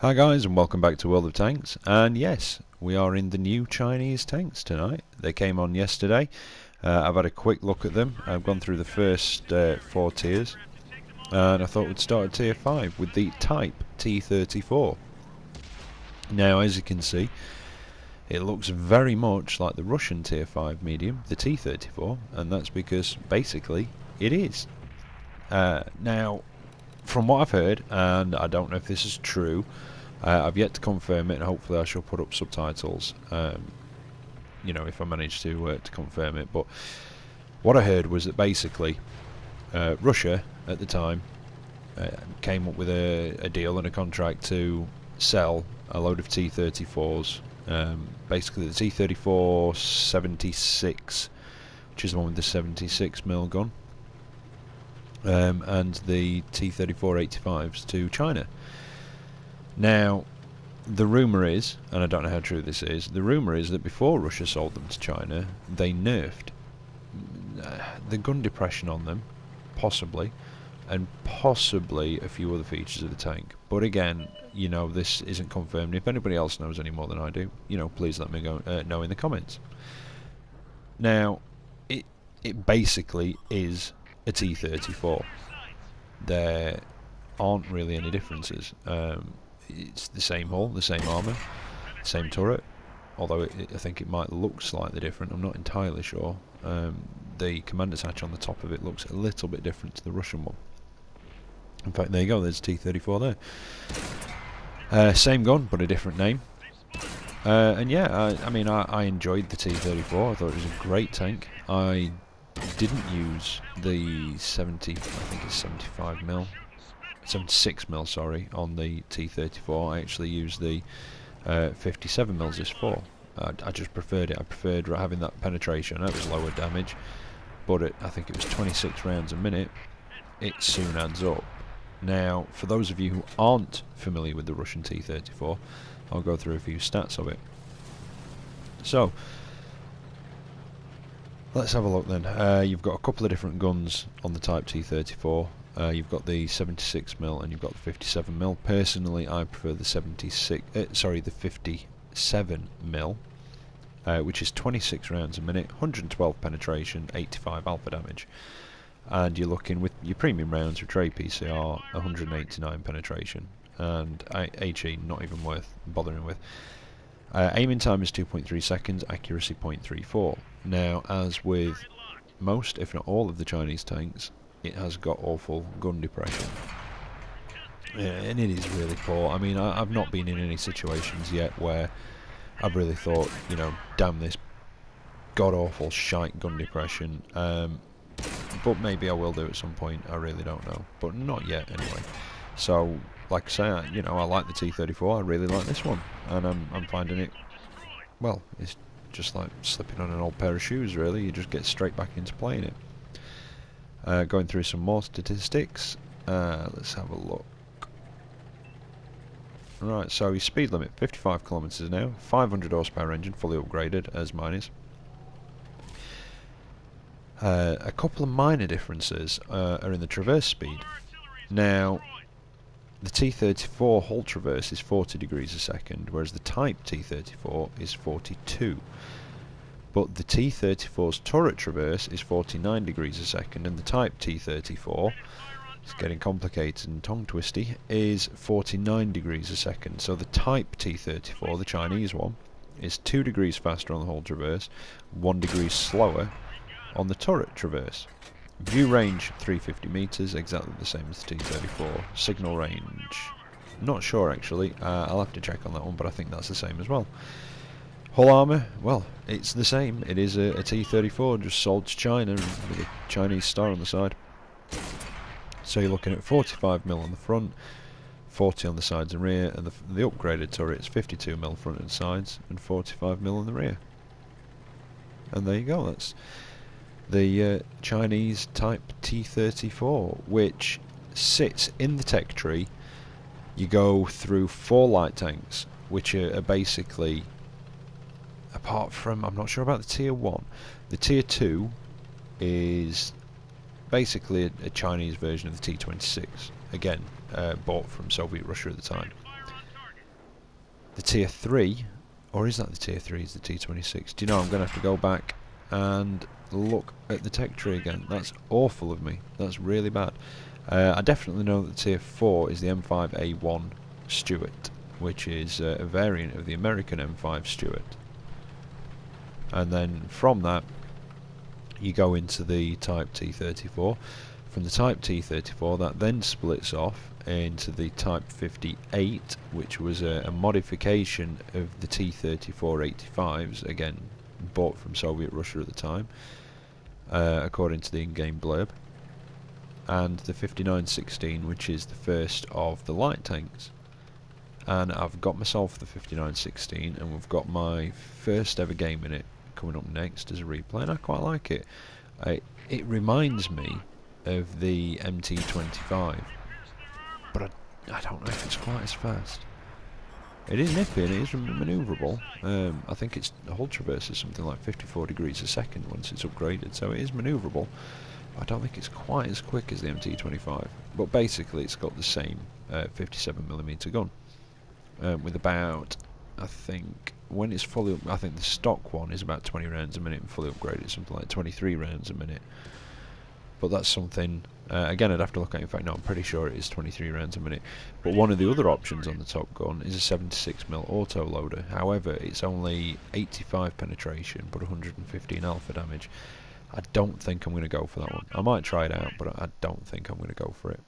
Hi guys, and welcome back to World of Tanks. And yes, we are in the new Chinese tanks tonight. They came on yesterday. I've had a quick look at them. I've gone through the first 4 tiers, and I thought we'd start at tier 5 with the Type T-34. Now, as you can see, it looks very much like the Russian tier 5 medium, the T-34, and that's because basically it is. Now, from what I've heard, and I don't know if this is true, I've yet to confirm it, and hopefully I shall put up subtitles, you know, if I manage to confirm it. But what I heard was that basically Russia at the time came up with a deal and a contract to sell a load of T-34s, basically the T-34-76, which is the one with the 76mm gun, and the T-34-85s to China. Now, the rumour is, and I don't know how true this is, the rumour is that before Russia sold them to China, they nerfed the gun depression on them, possibly, and possibly a few other features of the tank. But again, you know, this isn't confirmed. If anybody else knows any more than I do, you know, please let me know in the comments. Now, it basically is a T-34. There aren't really any differences. It's the same hull, the same armour, same turret, although I think it might look slightly different. I'm not entirely sure. The commander's hatch on the top of it looks a little bit different to the Russian one. In fact, there you go, there's T-34 there. Same gun, but a different name. And yeah, I mean, I enjoyed the T-34. I thought it was a great tank. I didn't use the 70, I think it's 75mm, 76mm, sorry, on the T-34. I actually used the 57mm this fall. I just preferred it. I preferred having that penetration. That was lower damage, but I think it was 26 rounds a minute. It soon adds up. Now, for those of you who aren't familiar with the Russian T-34, I'll go through a few stats of it. So, let's have a look then. You've got a couple of different guns on the Type T-34. You've got the 76mm and you've got the 57mm. Personally, I prefer the 57mm, which is 26 rounds a minute, 112 penetration, 85 alpha damage. And you're looking with your premium rounds with Trade PCR, 189 penetration, and HE not even worth bothering with. Aiming time is 2.3 seconds, accuracy 0.34. Now, as with most, if not all, of the Chinese tanks, it has got awful gun depression. And it is really poor. I mean, I've not been in any situations yet where I've really thought, you know, damn this god-awful shite gun depression. But maybe I will do at some point, I really don't know. But not yet, anyway. So, like I say, you know, I like the T-34, I really like this one. And I'm finding it, well, it's just like slipping on an old pair of shoes, really. You just get straight back into playing it. Going through some more statistics. Let's have a look. Right, so your speed limit, 55 kilometers an hour, 500 horsepower engine, fully upgraded, as mine is. A couple of minor differences are in the traverse speed. Now, the T-34 hull traverse is 40 degrees a second, whereas the Type T-34 is 42. But the T-34's turret traverse is 49 degrees a second, and the Type T-34, it's getting complicated and tongue-twisty, is 49 degrees a second. So the Type T-34, the Chinese one, is 2 degrees faster on the hull traverse, 1 degree slower on the turret traverse. View range 350 meters, exactly the same as the T-34. Signal range, not sure actually. I'll have to check on that one, but I think that's the same as well. Hull armour, well, it's the same. It is a T-34 just sold to China with a Chinese star on the side. So you're looking at 45mm on the front, 40 on the sides and rear, and the upgraded turret is 52mm front and sides and 45mm on the rear. And there you go. That's the Chinese Type T-34, which sits in the tech tree. You go through 4 light tanks, which are basically, apart from, I'm not sure about the tier 1, the tier 2 is basically a Chinese version of the T-26, again bought from Soviet Russia at the time. the tier 3, or is that the tier 3, is the T26? Do you know, I'm going to have to go back and look at the tech tree again. That's awful of me. That's really bad. I definitely know that tier 4 is the M5A1 Stuart, which is a variant of the American M5 Stuart. And then from that, you go into the Type T34. From the Type T34, that then splits off into the Type 58, which was a modification of the T34-85s, again bought from Soviet Russia at the time, according to the in-game blurb, and the 5916, which is the first of the light tanks. And I've got myself the 5916, and we've got my first ever game in it coming up next as a replay, and I quite like it. It reminds me of the MT25, but I don't know if it's quite as fast. It is nippy and it is manoeuvrable. I think its hull traverse is something like 54 degrees a second once it's upgraded, so it is manoeuvrable. I don't think it's quite as quick as the MT25, but basically it's got the same 57mm gun, with about, I think, when it's fully I think the stock one is about 20 rounds a minute, and fully upgraded something like 23 rounds a minute. But that's something, again, I'd have to look at. In fact, no, I'm pretty sure it is 23 rounds a minute. But one of the other options on the Top Gun is a 76mm auto loader. However, it's only 85 penetration, but 115 alpha damage. I don't think I'm going to go for that one. I might try it out, but I don't think I'm going to go for it.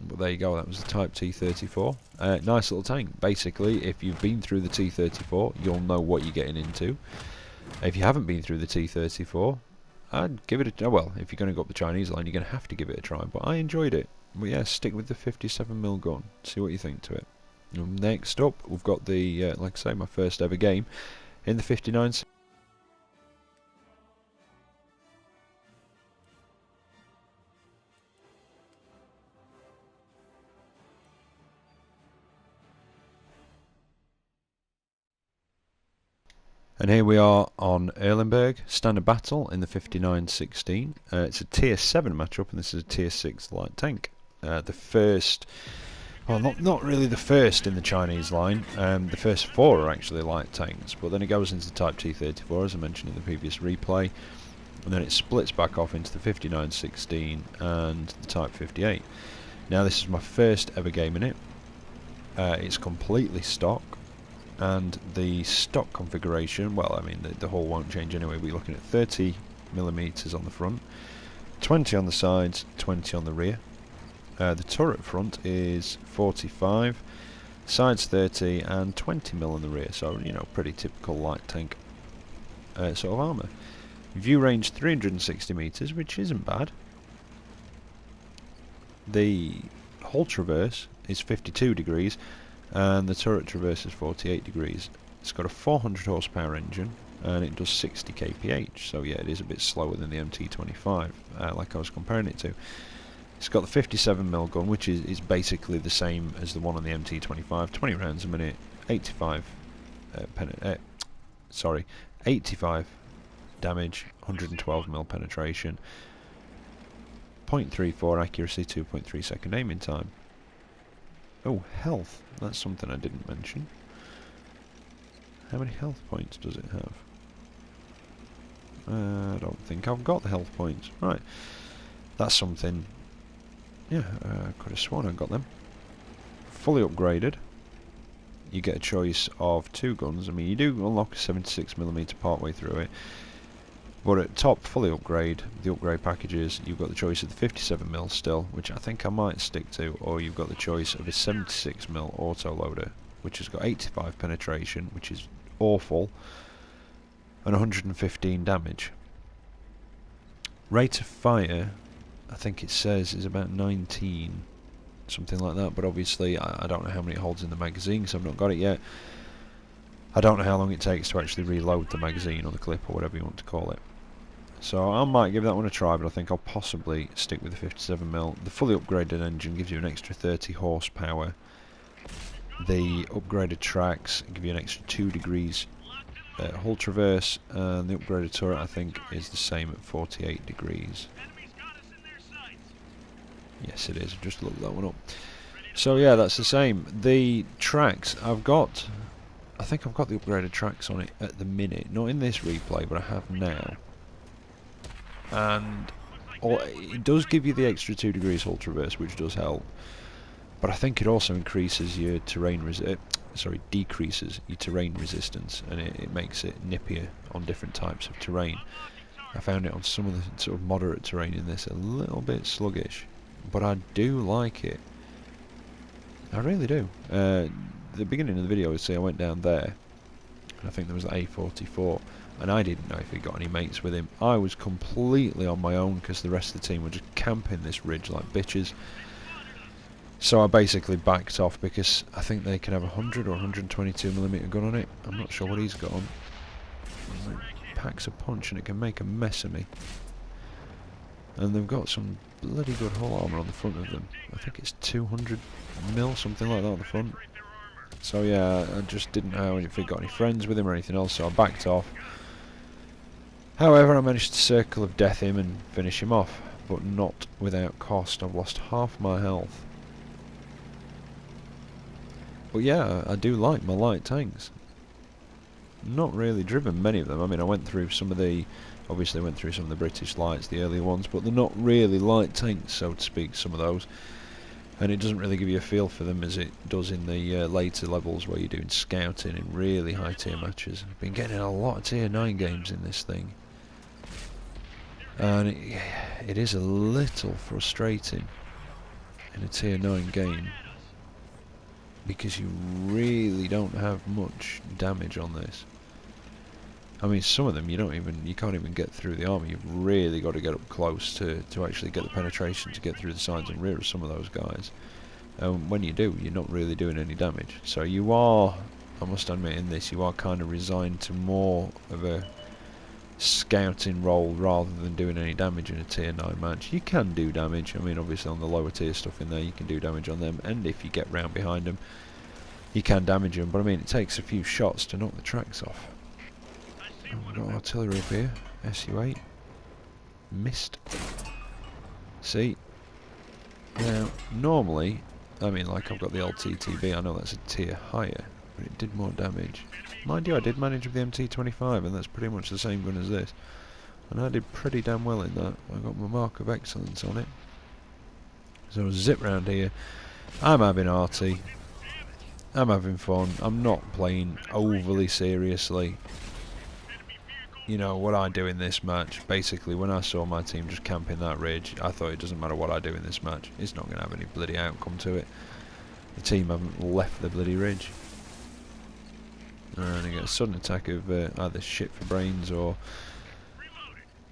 But there you go, that was the Type T34. Nice little tank. Basically, if you've been through the T34, you'll know what you're getting into. If you haven't been through the T34, I'd give it a... well, if you're going to go up the Chinese line, you're going to have to give it a try. But I enjoyed it. But yeah, stick with the 57mm gun. See what you think to it. Next up, we've got the, like I say, my first ever game in the 59. And here we are on Erlenberg, standard battle in the 5916. It's a tier 7 matchup, and this is a tier 6 light tank. The first, well, not really the first in the Chinese line. The first 4 are actually light tanks, but then it goes into the Type T34, as I mentioned in the previous replay, and then it splits back off into the 5916 and the Type 58. Now this is my first ever game in it. It's completely stock. And the stock configuration, well, I mean, the hull won't change anyway. We're looking at 30mm on the front, 20 on the sides, 20 on the rear. The turret front is 45, sides 30, and 20mm on the rear. So, you know, pretty typical light tank sort of armour. View range 360 meters, which isn't bad. The hull traverse is 52 degrees. And the turret traverse is 48 degrees. It's got a 400 horsepower engine and it does 60 kph, so yeah, it is a bit slower than the MT25, like I was comparing it to. It's got the 57mm gun, which is basically the same as the one on the MT25, 20 rounds a minute, 85 damage, 112mm penetration, 0.34 accuracy, 2.3 second aiming time. Oh, health. That's something I didn't mention. How many health points does it have? I don't think I've got the health points. Right. That's something... yeah, I could have sworn I got them. Fully upgraded. You get a choice of 2 guns. I mean, you do unlock a 76mm partway through it. But at top, fully upgrade, the upgrade packages, you've got the choice of the 57mm still, which I think I might stick to, or you've got the choice of a 76mm auto loader, which has got 85 penetration, which is awful, and 115 damage. Rate of fire, I think it says, is about 19, something like that, but obviously I don't know how many it holds in the magazine, so I've not got it yet. I don't know how long it takes to actually reload the magazine or the clip or whatever you want to call it. So I might give that one a try, but I think I'll possibly stick with the 57mm. The fully upgraded engine gives you an extra 30 horsepower. The upgraded tracks give you an extra 2 degrees hull traverse, and the upgraded turret I think is the same at 48 degrees. Yes, it is. I've just looked that one up. So yeah, that's the same. The tracks I've got, I think I've got the upgraded tracks on it at the minute. Not in this replay, but I have now. And it does give you the extra 2 degrees hull traverse, which does help. But I think it also increases your terrain decreases your terrain resistance, and it makes it nippier on different types of terrain. I found it on some of the sort of moderate terrain in this a little bit sluggish, but I do like it. I really do. The beginning of the video, I went down there, and I think there was an A44, and I didn't know if he got any mates with him. I was completely on my own because the rest of the team were just camping this ridge like bitches. So I basically backed off because I think they can have a 100 or 122mm gun on it. I'm not sure what he's got on. It packs a punch and it can make a mess of me. And they've got some bloody good hull armour on the front of them. I think it's 200mm, something like that on the front. So yeah, I just didn't know if he got any friends with him or anything else, so I backed off. However, I managed to Circle of Death him and finish him off, but not without cost. I've lost half my health. But yeah, I do like my light tanks. Not really driven many of them. I mean, I went through some of the... Obviously went through some of the British lights, the earlier ones, but they're not really light tanks, so to speak, some of those. And it doesn't really give you a feel for them as it does in the later levels where you're doing scouting in really high tier matches. I've been getting a lot of tier 9 games in this thing. And it is a little frustrating in a tier 9 game, because you really don't have much damage on this. I mean, some of them you can't even get through the armor. You've really got to get up close to actually get the penetration to get through the sides and rear of some of those guys. When you do, you're not really doing any damage. So you are, I must admit in this, you are kind of resigned to more of a scouting role rather than doing any damage in a tier 9 match. You can do damage. I mean, obviously on the lower tier stuff in there you can do damage on them, and if you get round behind them you can damage them, but I mean it takes a few shots to knock the tracks off. Oh, we've got artillery up here. SU-8 missed. See, now normally, I mean, like I've got the LTTB, I know that's a tier higher, but it did more damage. Mind you, I did manage with the MT25, and that's pretty much the same gun as this. And I did pretty damn well in that. I got my mark of excellence on it. So zip round here. I'm having arty. I'm having fun. I'm not playing overly seriously. You know, what I do in this match, basically when I saw my team just camping that ridge, I thought it doesn't matter what I do in this match. It's not going to have any bloody outcome to it. The team haven't left the bloody ridge. And I get a sudden attack of either shit for brains or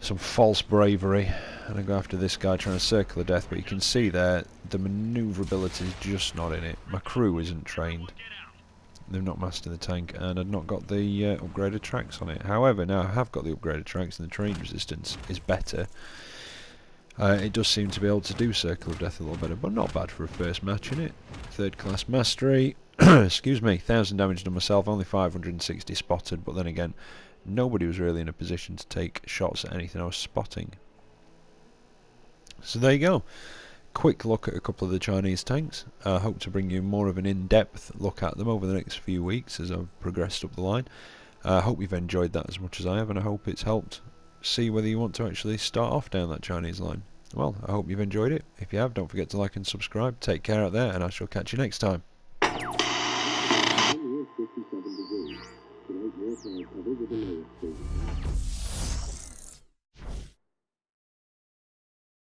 some false bravery, and I go after this guy trying to Circle of Death, but you can see there the manoeuvrability is just not in it. My crew isn't trained, they've not mastered the tank, and I've not got the upgraded tracks on it. However, now I have got the upgraded tracks and the terrain resistance is better. It does seem to be able to do Circle of Death a little better, but not bad for a first match in it. 3rd class mastery. Excuse me, 1000 damage to myself, only 560 spotted, but then again, nobody was really in a position to take shots at anything I was spotting. So there you go. Quick look at a couple of the Chinese tanks. I hope to bring you more of an in-depth look at them over the next few weeks as I've progressed up the line. I hope you've enjoyed that as much as I have, and I hope it's helped see whether you want to actually start off down that Chinese line. Well, I hope you've enjoyed it. If you have, don't forget to like and subscribe. Take care out there, and I shall catch you next time. Tonight, your side covered with the lowest